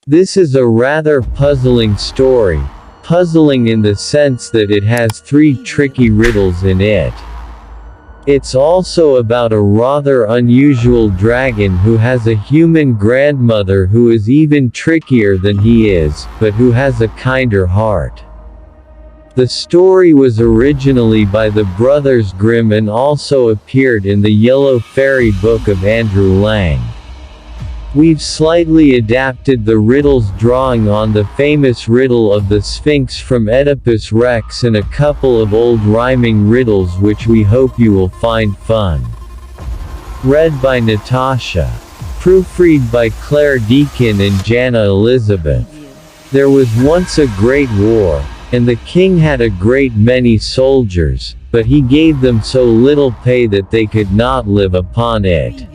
This is a rather puzzling story, puzzling in the sense that it has three tricky riddles in it. It's also about a rather unusual dragon who has a human grandmother who is even trickier than he is, but who has a kinder heart. The story was originally by the Brothers Grimm and also appeared in the Yellow Fairy book of Andrew Lang. We've slightly adapted the riddles drawing on the famous riddle of the Sphinx from Oedipus Rex and a couple of old rhyming riddles which we hope you will find fun. Read by Natasha. Proofread by Claire Deakin and Jana Elizabeth. There was once a great war, and the king had a great many soldiers, but he gave them so little pay that they could not live upon it.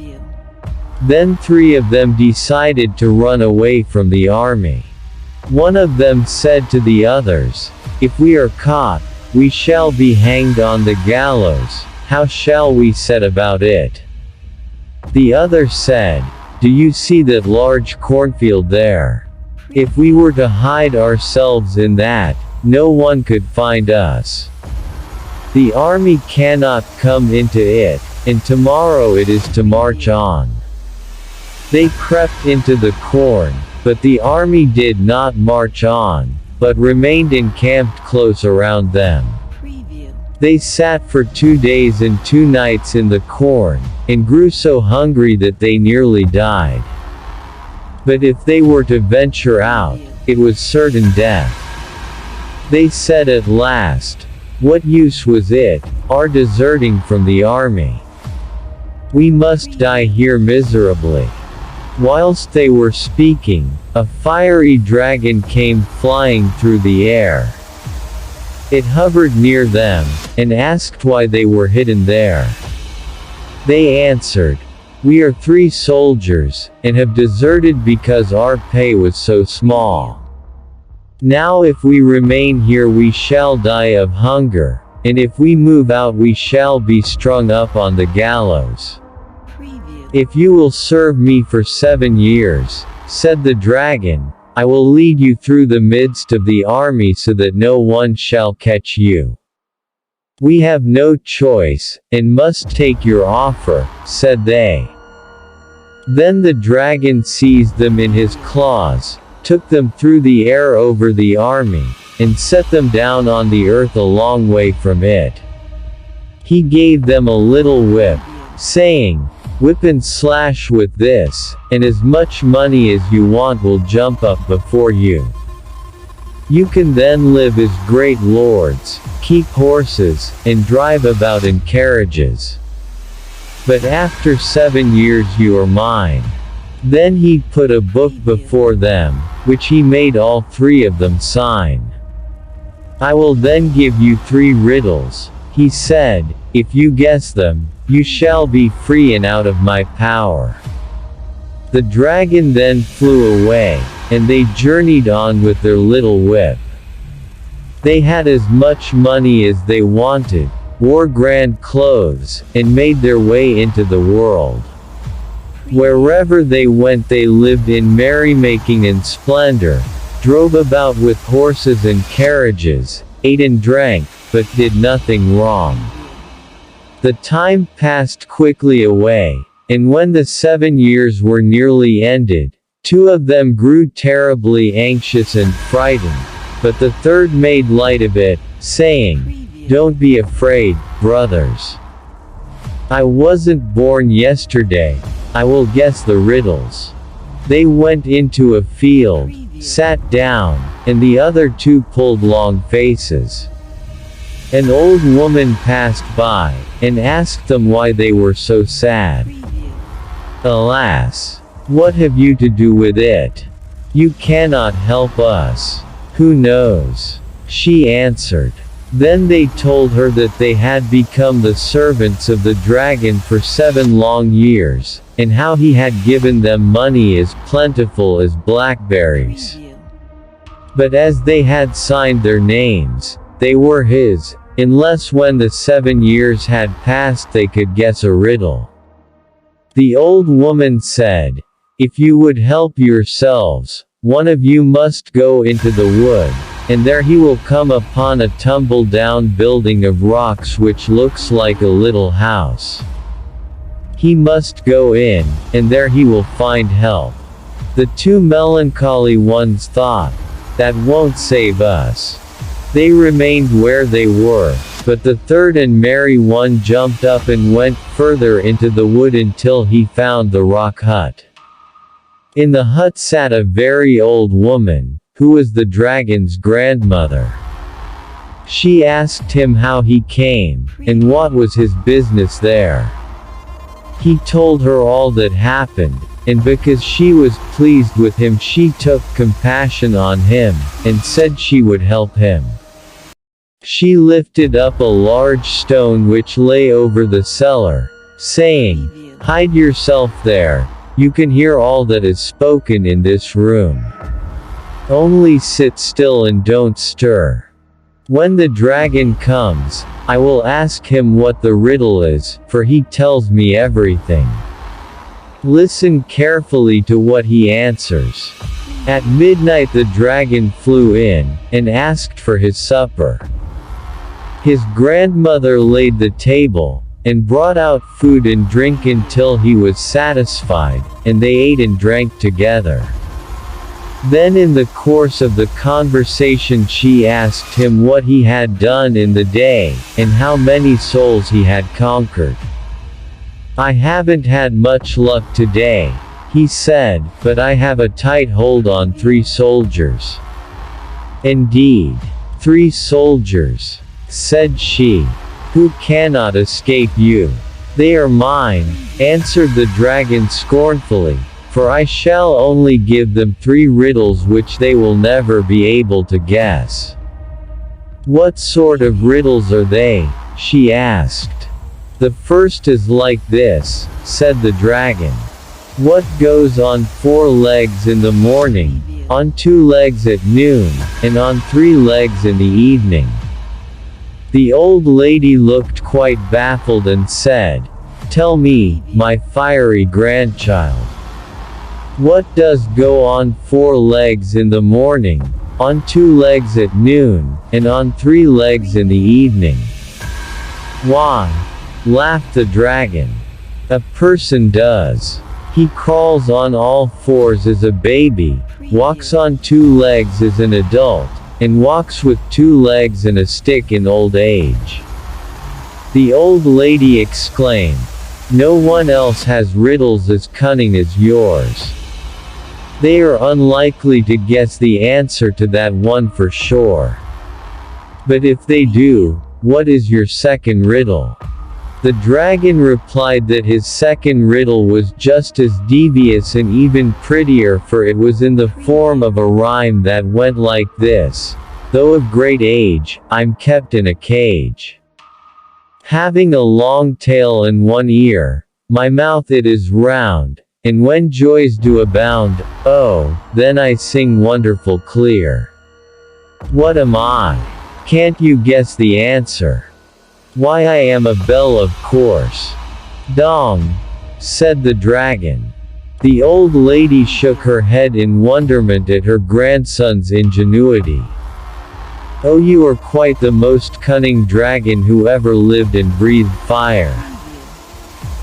Then three of them decided to run away from the army. One of them said to the others, "If we are caught, we shall be hanged on the gallows. How shall we set about it?" The other said, "Do you see that large cornfield there? If we were to hide ourselves in that, no one could find us. The army cannot come into it, and tomorrow it is to march on." They crept into the corn, but the army did not march on, but remained encamped close around them. They sat for 2 days and 2 nights in the corn, and grew so hungry that they nearly died. But if they were to venture out, it was certain death. They said at last, "What use was it, our deserting from the army? We must die here miserably." Whilst they were speaking, a fiery dragon came flying through the air. It hovered near them, and asked why they were hidden there. They answered, "We are 3 soldiers, and have deserted because our pay was so small. Now if we remain here we shall die of hunger, and if we move out we shall be strung up on the gallows. If you will serve me for 7 years, said the dragon, I will lead you through the midst of the army so that no one shall catch you. We have no choice, and must take your offer, said they. Then the dragon seized them in his claws, took them through the air over the army, and set them down on the earth a long way from it. He gave them a little whip, saying, "Whip and slash with this, and as much money as you want will jump up before you. You can then live as great lords, keep horses, and drive about in carriages. But after 7 years you are mine." Then he put a book before them, which he made all 3 of them sign. "I will then give you 3 riddles," he said, "if you guess them, you shall be free and out of my power." The dragon then flew away, and they journeyed on with their little whip. They had as much money as they wanted, wore grand clothes, and made their way into the world. Wherever they went they lived in merrymaking and splendor, drove about with horses and carriages, ate and drank, but did nothing wrong. The time passed quickly away, and when the 7 years were nearly ended, 2 of them grew terribly anxious and frightened, but the third made light of it, saying, "Don't be afraid, brothers. I wasn't born yesterday, I will guess the riddles." They went into a field, sat down, and the other 2 pulled long faces. An old woman passed by, and asked them why they were so sad. "Alas! What have you to do with it? You cannot help us. Who knows?" she answered. Then they told her that they had become the servants of the dragon for 7 long years, and how he had given them money as plentiful as blackberries. But as they had signed their names, they were his, unless when the 7 years had passed they could guess a riddle. The old woman said, "If you would help yourselves, one of you must go into the wood, and there he will come upon a tumble-down building of rocks which looks like a little house. He must go in, and there he will find help. The two melancholy ones thought, that won't save us. They remained where they were, but the third and merry one jumped up and went further into the wood until he found the rock hut. In the hut sat a very old woman, who was the dragon's grandmother. She asked him how he came, and what was his business there. He told her all that happened, and because she was pleased with him she took compassion on him, and said she would help him. She lifted up a large stone which lay over the cellar, saying, "Hide yourself there, you can hear all that is spoken in this room. Only sit still and don't stir. When the dragon comes, I will ask him what the riddle is, for he tells me everything. Listen carefully to what he answers." At midnight the dragon flew in, and asked for his supper. His grandmother laid the table, and brought out food and drink until he was satisfied, and they ate and drank together. Then in the course of the conversation she asked him what he had done in the day, and how many souls he had conquered. "I haven't had much luck today," he said, "but I have a tight hold on 3 soldiers." "Indeed, 3 soldiers," said she, "who cannot escape you." "They are mine," answered the dragon scornfully, "for I shall only give them 3 riddles which they will never be able to guess." "What sort of riddles are they?" she asked. "The first is like this," said the dragon. "What goes on 4 legs in the morning, on 2 legs at noon, and on 3 legs in the evening?" The old lady looked quite baffled and said, "Tell me, my fiery grandchild. What does go on 4 legs in the morning, on 2 legs at noon, and on 3 legs in the evening?" "Why," laughed the dragon, "a person does. He crawls on all 4s as a baby, walks on 2 legs as an adult, and walks with 2 legs and a stick in old age." The old lady exclaimed, "No one else has riddles as cunning as yours. They are unlikely to guess the answer to that one for sure. But if they do, what is your second riddle?" The dragon replied that his second riddle was just as devious and even prettier, for it was in the form of a rhyme that went like this: "Though of great age, I'm kept in a cage. Having a long tail and 1 ear, my mouth it is round, and when joys do abound, oh, then I sing wonderful clear. What am I? Can't you guess the answer? Why, I am a bell, of course." "Dong," said the dragon. The old lady shook her head in wonderment at her grandson's ingenuity. "Oh, you are quite the most cunning dragon who ever lived and breathed fire,"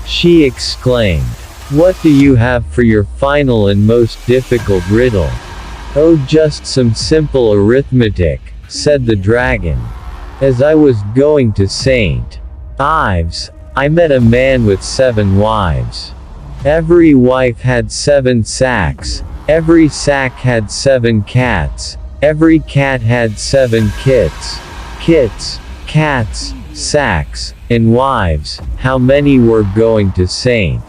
she exclaimed. "What do you have for your final and most difficult riddle?" "Oh, just some simple arithmetic," said the dragon. "As I was going to St. Ives, I met a man with 7 wives. Every wife had 7 sacks, every sack had 7 cats, every cat had 7 kits, cats, sacks, and wives. How many were going to St.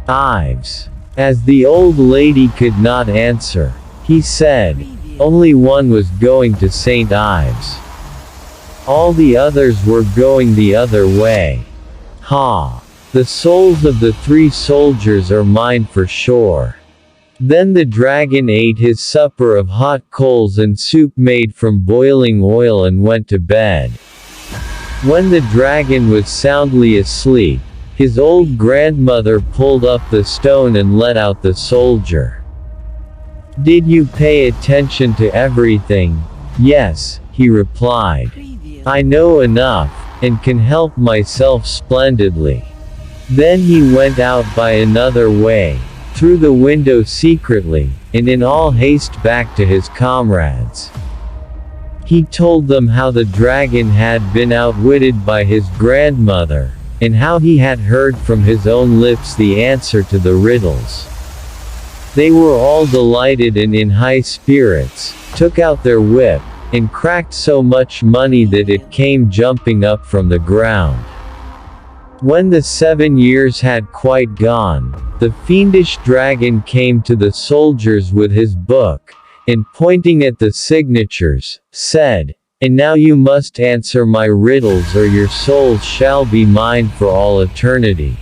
Ives?" As the old lady could not answer, he said, "Only one was going to St. Ives. All the others were going the other way. Ha! The souls of the 3 soldiers are mine for sure." Then the dragon ate his supper of hot coals and soup made from boiling oil and went to bed. When the dragon was soundly asleep, his old grandmother pulled up the stone and let out the soldier. Did you pay attention to everything? Yes, he replied. I know enough, and can help myself splendidly. Then he went out by another way, through the window secretly, and in all haste back to his comrades. He told them how the dragon had been outwitted by his grandmother, and how he had heard from his own lips the answer to the riddles. They were all delighted and in high spirits, took out their whip, and cracked so much money that it came jumping up from the ground. When the 7 years had quite gone, the fiendish dragon came to the soldiers with his book, and pointing at the signatures, said, And now you must answer my riddles or your souls shall be mine for all eternity.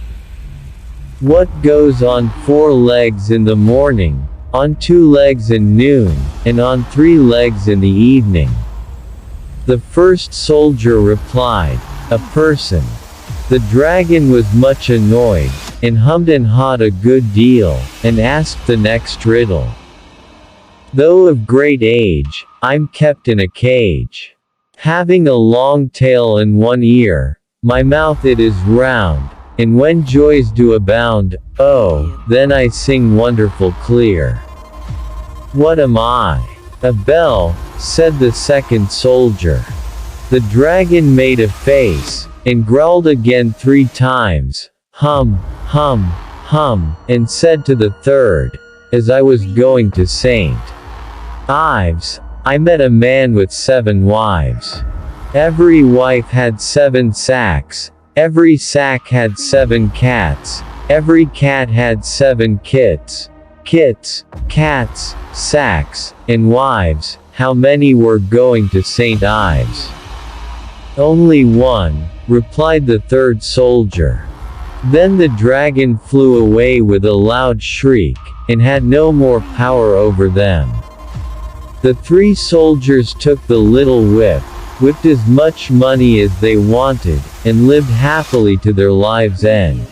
What goes on 4 legs in the morning, on 2 legs in noon, and on 3 legs in the evening? The first soldier replied, A person. The dragon was much annoyed, and hummed and hawed a good deal, and asked the next riddle. Though of great age, I'm kept in a cage. Having a long tail and 1 ear, my mouth it is round, and when joys do abound, oh, then I sing wonderful clear. What am I? A bell, said the second soldier. The dragon made a face, and growled again 3 times, hum, hum, hum, and said to the third, as I was going to St. Ives, I met a man with 7 wives. Every wife had 7 sacks, every sack had 7 cats, every cat had 7 kits, cats, sacks, and wives. How many were going to St. Ives? Only 1, replied the third soldier. Then the dragon flew away with a loud shriek, and had no more power over them. The 3 soldiers took the little whip, whipped as much money as they wanted, and lived happily to their lives' end.